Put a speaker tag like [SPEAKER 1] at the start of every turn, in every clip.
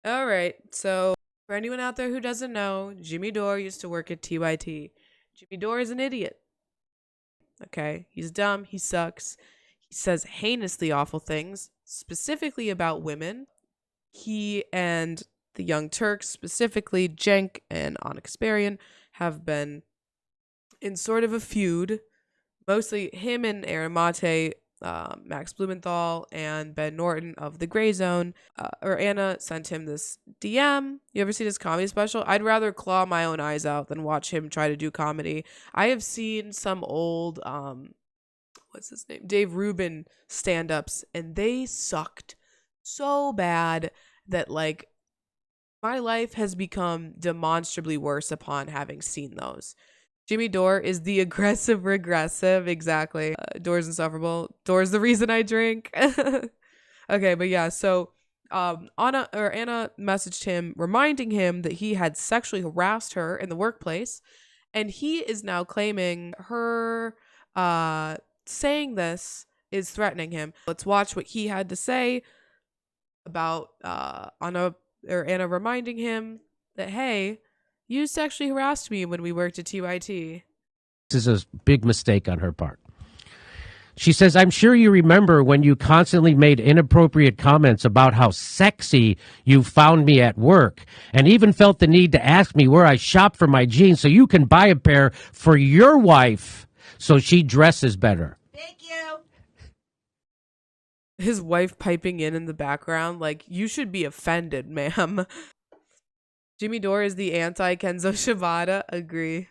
[SPEAKER 1] All right. So, for anyone out there who doesn't know, Jimmy Dore used to work at TYT. Jimmy Dore is an idiot. Okay. He's dumb. He sucks. He says heinously awful things, specifically about women. He and the Young Turks, specifically Cenk and Ana Kasparian, have been in sort of a feud. Mostly him and Aaron Mate, Max Blumenthal, and Ben Norton of the Gray Zone. Or Anna sent him this DM. You ever seen his comedy special? I'd rather claw my own eyes out than watch him try to do comedy. I have seen some old, what's his name? Dave Rubin stand-ups, and they sucked so bad that, like, my life has become demonstrably worse upon having seen those. Jimmy Dore is the aggressive regressive. Exactly. Dore's insufferable. Dore's the reason I drink. Okay, but yeah, so Anna messaged him reminding him that he had sexually harassed her in the workplace, and he is now claiming her saying this is threatening him. Let's watch what he had to say about Anna reminding him that, hey, you sexually harassed me when we worked at TYT.
[SPEAKER 2] This is a big mistake on her part. She says, I'm sure you remember when you constantly made inappropriate comments about how sexy you found me at work, and even felt the need to ask me where I shop for my jeans so you can buy a pair for your wife so she dresses better.
[SPEAKER 3] Thank you.
[SPEAKER 1] His wife piping in the background, like, you should be offended, ma'am. Jimmy Dore is the anti-Kenzo Shibata. Agree.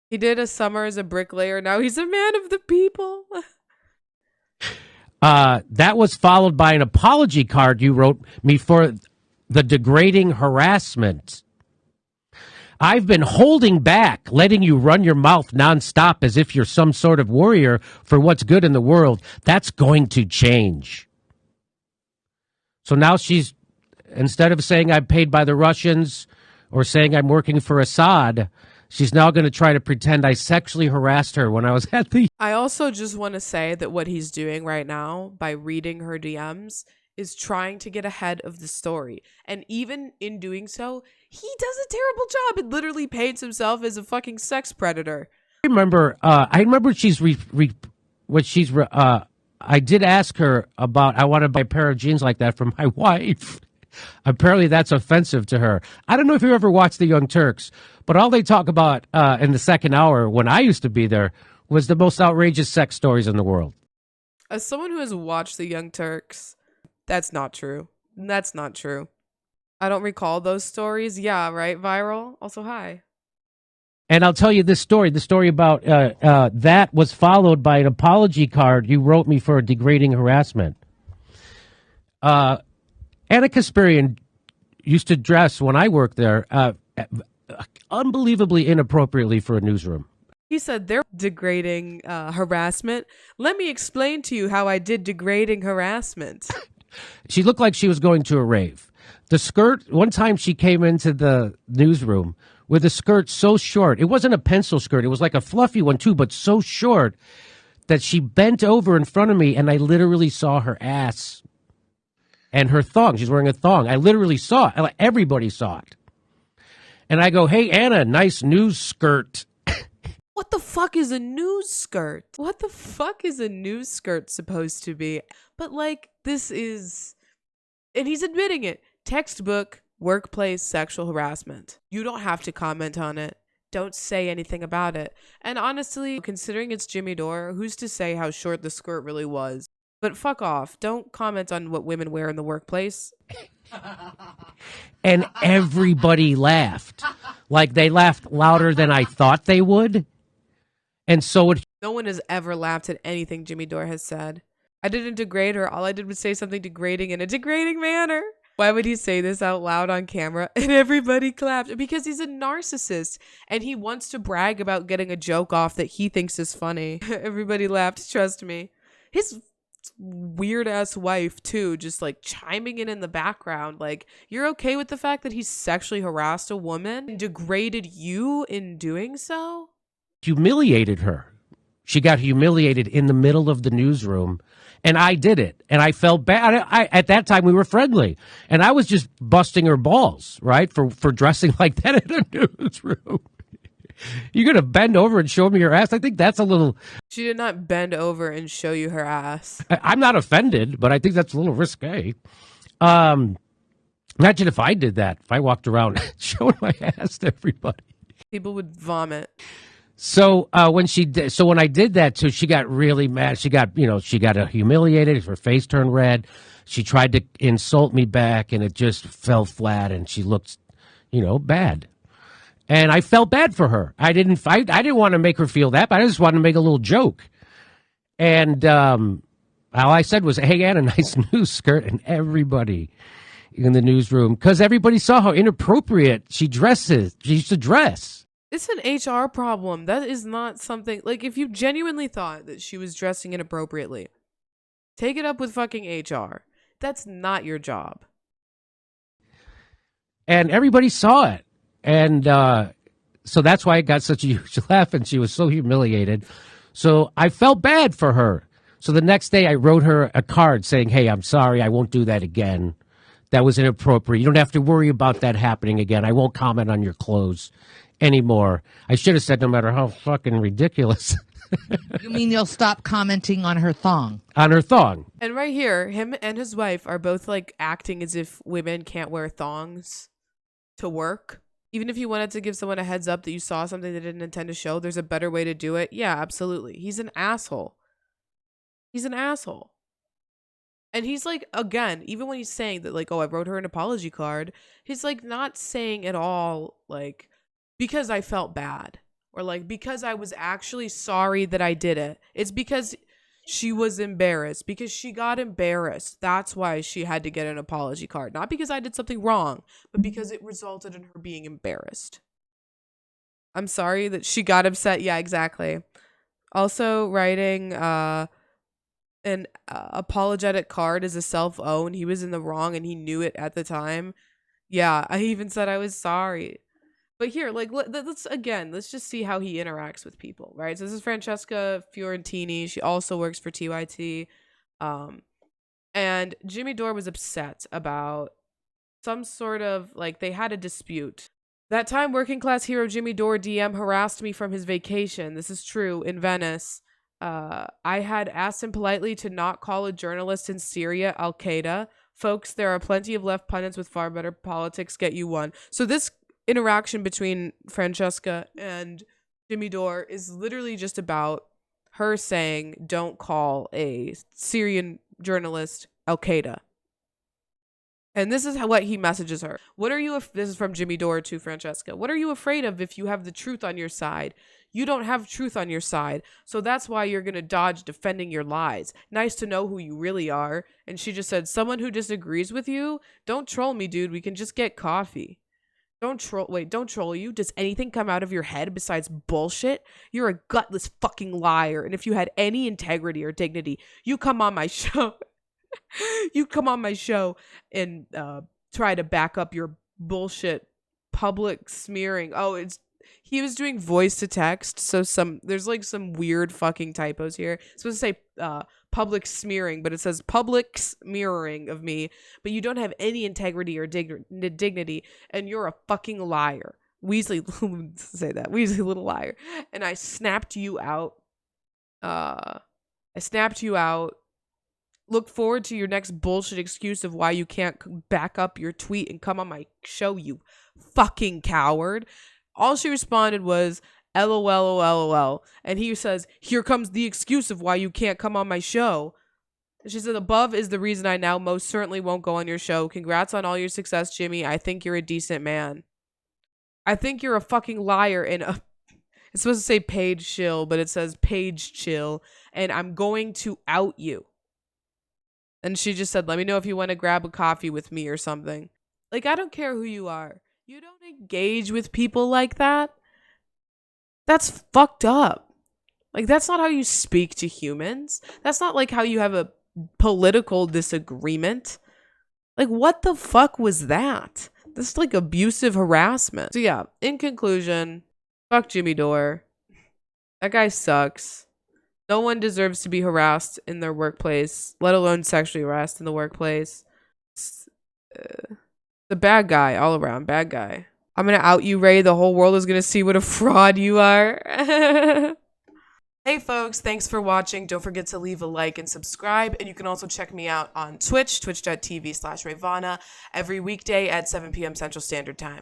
[SPEAKER 1] He did a summer as a bricklayer. Now he's a man of the people.
[SPEAKER 2] That was followed by an apology card you wrote me for the degrading harassment. I've been holding back, letting you run your mouth nonstop as if you're some sort of warrior for what's good in the world. That's going to change. So now she's, instead of saying I'm paid by the Russians or saying I'm working for Assad, she's now going to try to pretend I sexually harassed her when I was at the...
[SPEAKER 1] I also just want to say that what he's doing right now by reading her DMs is trying to get ahead of the story. And even in doing so, he does a terrible job. It literally paints himself as a fucking sex predator.
[SPEAKER 2] I remember I did ask her about, I want to buy a pair of jeans like that for my wife. Apparently that's offensive to her. I don't know if you ever watched The Young Turks, but all they talk about in the second hour when I used to be there was the most outrageous sex stories in the world.
[SPEAKER 1] As someone who has watched The Young Turks, that's not true. That's not true. I don't recall those stories. Yeah, right, Viral? Also, hi.
[SPEAKER 2] And I'll tell you this story. The story about that was followed by an apology card you wrote me for degrading harassment. Ana Kasparian used to dress, when I worked there, unbelievably inappropriately for a newsroom.
[SPEAKER 1] He said they're degrading harassment. Let me explain to you how I did degrading harassment.
[SPEAKER 2] She looked like she was going to a rave. The skirt, one time she came into the newsroom with a skirt so short. It wasn't a pencil skirt. It was like a fluffy one, too, but so short that she bent over in front of me, and I literally saw her ass and her thong. She's wearing a thong. I literally saw it. Everybody saw it. And I go, hey, Anna, nice news skirt.
[SPEAKER 1] What the fuck is a news skirt? What the fuck is a news skirt supposed to be? But, like, this is, and he's admitting it, textbook workplace sexual harassment. You don't have to comment on it. Don't say anything about it. And honestly, considering it's Jimmy Dore, who's to say how short the skirt really was? But fuck off. Don't comment on what women wear in the workplace.
[SPEAKER 2] And everybody laughed. Like, they laughed louder than I thought they would. And so
[SPEAKER 1] no one has ever laughed at anything Jimmy Dore has said. I didn't degrade her. All I did was say something degrading in a degrading manner. Why would he say this out loud on camera? And everybody clapped. Because he's a narcissist. And he wants to brag about getting a joke off that he thinks is funny. Everybody laughed. Trust me. His weird ass wife too, just like chiming in the background, like, you're okay with the fact that he sexually harassed a woman and degraded you in doing so?
[SPEAKER 2] humiliated her. She got humiliated in the middle of the newsroom, And I did it, and I felt bad. At that time, we were friendly, and I was just busting her balls, right, for dressing like that in a newsroom. You're going to bend over and show me your ass? I think that's a little...
[SPEAKER 1] She did not bend over and show you her ass.
[SPEAKER 2] I'm not offended, but I think that's a little risque. Imagine if I did that, if I walked around showing my ass to everybody.
[SPEAKER 1] People would vomit.
[SPEAKER 2] So when I did that, so she got really mad. She got humiliated. Her face turned red. She tried to insult me back, and it just fell flat. And she looked, bad. And I felt bad for her. I didn't want to make her feel that, but I just wanted to make a little joke. And all I said was, "Hey, Anna, nice news skirt," and everybody in the newsroom, because everybody saw how inappropriate she used to dress.
[SPEAKER 1] It's an HR problem. That is not something, like, if you genuinely thought that she was dressing inappropriately, take it up with fucking HR. That's not your job.
[SPEAKER 2] And everybody saw it. And so that's why it got such a huge laugh, and she was so humiliated. So I felt bad for her. So the next day I wrote her a card saying, "Hey, I'm sorry. I won't do that again. That was inappropriate. You don't have to worry about that happening again. I won't comment on your clothes anymore." I should have said, no matter how fucking ridiculous.
[SPEAKER 3] You mean you'll stop commenting on her thong?
[SPEAKER 2] On her thong.
[SPEAKER 1] And right here, him and his wife are both like acting as if women can't wear thongs to work. Even if you wanted to give someone a heads up that you saw something they didn't intend to show, there's a better way to do it. Yeah, absolutely. He's an asshole. He's an asshole. And he's like, again, even when he's saying that, like, "Oh, I wrote her an apology card," he's like not saying at all, like, because I felt bad, or like because I was actually sorry that I did it. It's because she was embarrassed, because she got embarrassed. That's why she had to get an apology card. Not because I did something wrong, but because it resulted in her being embarrassed. I'm sorry that she got upset. Yeah, exactly. Also, writing an apologetic card as a self-own. He was in the wrong and he knew it at the time. Yeah, I even said I was sorry. But here, like, let's just see how he interacts with people, right? So this is Francesca Fiorentini. She also works for TYT. And Jimmy Dore was upset about some sort of, like, they had a dispute. "That time working class hero Jimmy Dore DM harassed me from his vacation. This is true, in Venice. I had asked him politely to not call a journalist in Syria Al-Qaeda. Folks, there are plenty of left pundits with far better politics. Get you one." So this interaction between Francesca and Jimmy Dore is literally just about her saying, "Don't call a Syrian journalist Al-Qaeda." And this is what he messages her. This is from Jimmy Dore to Francesca. "What are you afraid of if you have the truth on your side? You don't have truth on your side, so that's why you're going to dodge defending your lies. Nice to know who you really are." And she just said, "Someone who disagrees with you? Don't troll me, dude. We can just get coffee." Don't troll you. Does anything come out of your head besides bullshit? You're a gutless fucking liar. And if you had any integrity or dignity, you come on my show. You come on my show and try to back up your bullshit public smearing. Oh, he was doing voice to text, so there's like some weird fucking typos here. It's supposed to say public smearing, but it says public smearing of me, but you don't have any integrity or dignity, and you're a fucking liar. Weasley, say that, Weasley little liar. And I snapped you out. Look forward to your next bullshit excuse of why you can't back up your tweet and come on my show, you fucking coward. All she responded was, LOL. And he says, "Here comes the excuse of why you can't come on my show." And she said, "Above is the reason I now most certainly won't go on your show. Congrats on all your success, Jimmy. I think you're a decent man." I think you're a fucking liar. And it's supposed to say Paige Chill, but it says Paige Chill. And I'm going to out you. And she just said, "Let me know if you want to grab a coffee with me or something." Like, I don't care who you are. You don't engage with people like that. That's fucked up. Like, that's not how you speak to humans. That's not like how you have a political disagreement. Like, what the fuck was that? This is like abusive harassment. So yeah, in conclusion, fuck Jimmy Dore. That guy sucks. No one deserves to be harassed in their workplace, let alone sexually harassed in the workplace. The bad guy, all around bad guy. I'm gonna out you, Ray. The whole world is gonna see what a fraud you are. Hey folks, thanks for watching. Don't forget to leave a like and subscribe. And you can also check me out on Twitch, twitch.tv/Rayyvana, every weekday at 7 p.m. Central Standard Time.